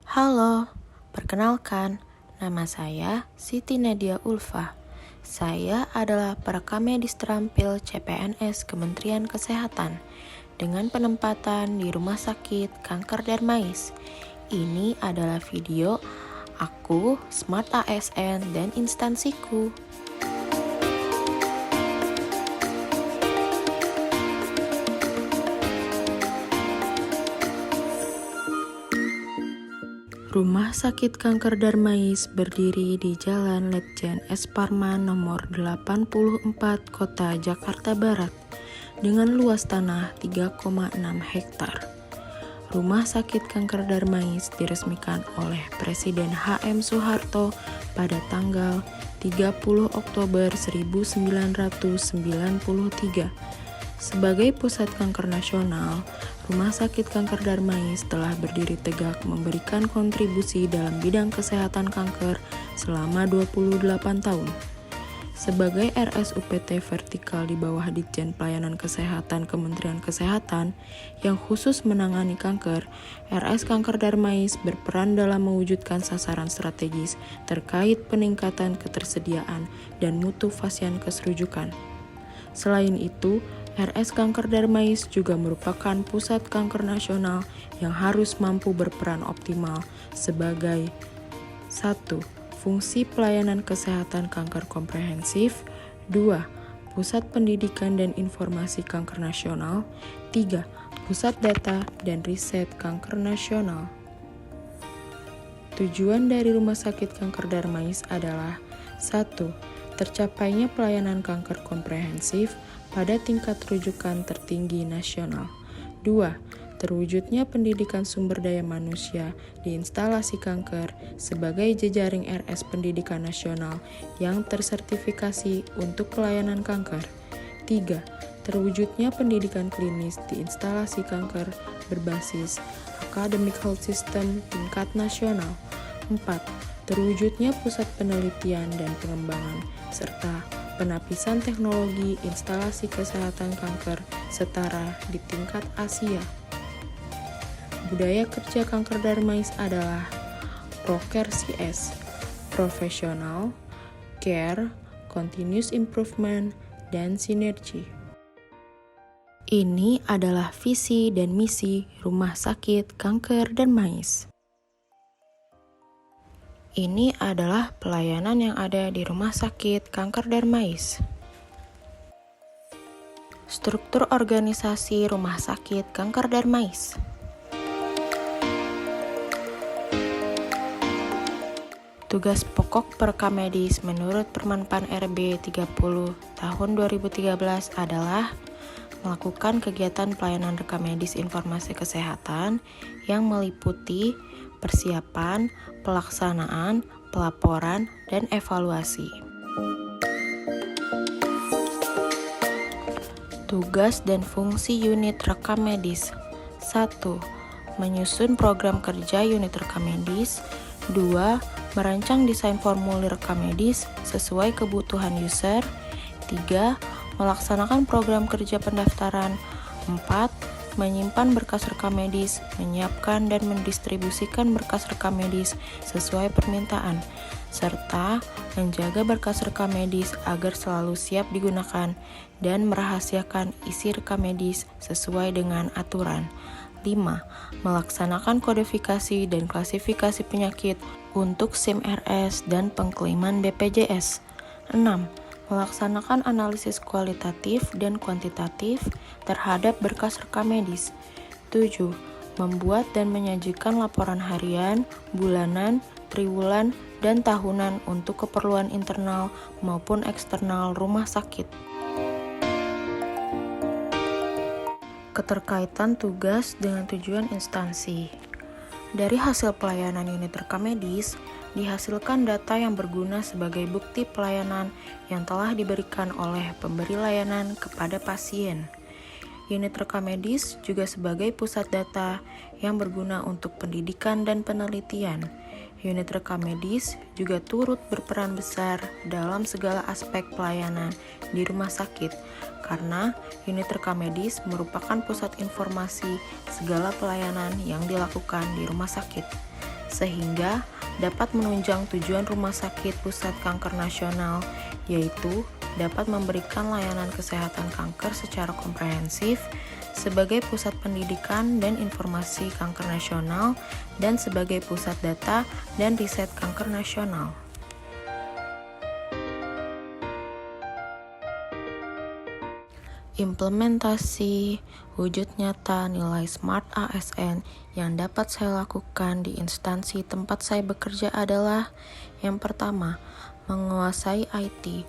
Halo, perkenalkan, nama saya Siti Nadia Ulfa. Saya adalah perekam medis terampil CPNS Kementerian Kesehatan dengan penempatan di Rumah Sakit Kanker Darmais. Ini adalah video aku, Smart ASN, dan instansiku. Rumah Sakit Kanker Darmais berdiri di Jalan Letjen S. Parman nomor 84 Kota Jakarta Barat dengan luas tanah 3,6 hektar. Rumah Sakit Kanker Darmais diresmikan oleh Presiden H.M. Soeharto pada tanggal 30 Oktober 1993. Sebagai pusat kanker nasional, Rumah Sakit Kanker Darmais telah berdiri tegak memberikan kontribusi dalam bidang kesehatan kanker selama 28 tahun. Sebagai RSUPT vertikal di bawah Ditjen Pelayanan Kesehatan Kementerian Kesehatan yang khusus menangani kanker, RS Kanker Darmais berperan dalam mewujudkan sasaran strategis terkait peningkatan ketersediaan dan mutu vaskes rujukan. Selain itu, RS Kanker Darmais juga merupakan pusat kanker nasional yang harus mampu berperan optimal sebagai 1. Fungsi pelayanan kesehatan kanker komprehensif, 2. Pusat pendidikan dan informasi kanker nasional, 3. Pusat data dan riset kanker nasional. Tujuan dari Rumah Sakit Kanker Darmais adalah 1. Tercapainya pelayanan kanker komprehensif pada tingkat rujukan tertinggi nasional. 2. Terwujudnya pendidikan sumber daya manusia di instalasi kanker sebagai jejaring RS pendidikan nasional yang tersertifikasi untuk pelayanan kanker. 3. Terwujudnya pendidikan klinis di instalasi kanker berbasis Academic Health System tingkat nasional. 4. Terwujudnya pusat penelitian dan pengembangan serta penapisan teknologi instalasi kesehatan kanker setara di tingkat Asia. Budaya kerja Kanker Darmais adalah Proker CS, profesional, care, continuous improvement, dan sinergi. Ini adalah visi dan misi Rumah Sakit Kanker Darmais. Ini adalah pelayanan yang ada di Rumah Sakit Kanker Darmais. Struktur organisasi Rumah Sakit Kanker Darmais. Tugas pokok perekam medis menurut Permenpan RB 30 tahun 2013 adalah melakukan kegiatan pelayanan rekam medis informasi kesehatan yang meliputi persiapan, pelaksanaan, pelaporan, dan evaluasi. Tugas dan fungsi unit rekam medis. 1. Menyusun program kerja unit rekam medis. 2. Merancang desain formulir rekam medis sesuai kebutuhan user. 3. Melaksanakan program kerja pendaftaran. 4. Menyimpan berkas rekam medis, menyiapkan dan mendistribusikan berkas rekam medis sesuai permintaan, serta menjaga berkas rekam medis agar selalu siap digunakan dan merahasiakan isi rekam medis sesuai dengan aturan. 5. Melaksanakan kodifikasi dan klasifikasi penyakit untuk SIM RS dan pengklaiman BPJS. 6. Melaksanakan analisis kualitatif dan kuantitatif terhadap berkas rekam medis. 7. Membuat dan menyajikan laporan harian, bulanan, triwulan, dan tahunan untuk keperluan internal maupun eksternal rumah sakit. Keterkaitan tugas dengan tujuan instansi. Dari hasil pelayanan unit rekam medis, dihasilkan data yang berguna sebagai bukti pelayanan yang telah diberikan oleh pemberi layanan kepada pasien. Unit rekam medis juga sebagai pusat data yang berguna untuk pendidikan dan penelitian. Unit rekam medis juga turut berperan besar dalam segala aspek pelayanan di rumah sakit, karena unit rekam medis merupakan pusat informasi segala pelayanan yang dilakukan di rumah sakit. sehingga dapat menunjang tujuan Rumah Sakit Pusat Kanker Nasional, yaitu dapat memberikan layanan kesehatan kanker secara komprehensif sebagai pusat pendidikan dan informasi kanker nasional dan sebagai pusat data dan riset kanker nasional. Implementasi wujud nyata nilai SMART ASN yang dapat saya lakukan di instansi tempat saya bekerja adalah: yang pertama, menguasai IT,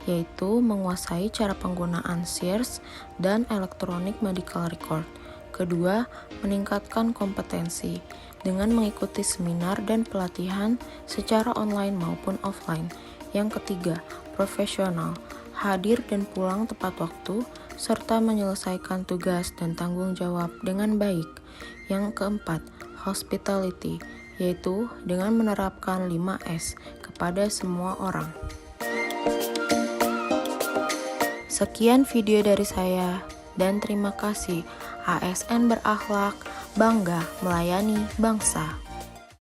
yaitu menguasai cara penggunaan SIRS dan Electronic Medical Record. Kedua, meningkatkan kompetensi dengan mengikuti seminar dan pelatihan secara online maupun offline. Yang ketiga, profesional, hadir dan pulang tepat waktu, serta menyelesaikan tugas dan tanggung jawab dengan baik. Yang keempat, hospitality, yaitu dengan menerapkan 5S kepada semua orang. Sekian video dari saya, dan terima kasih. ASN berakhlak, bangga melayani bangsa.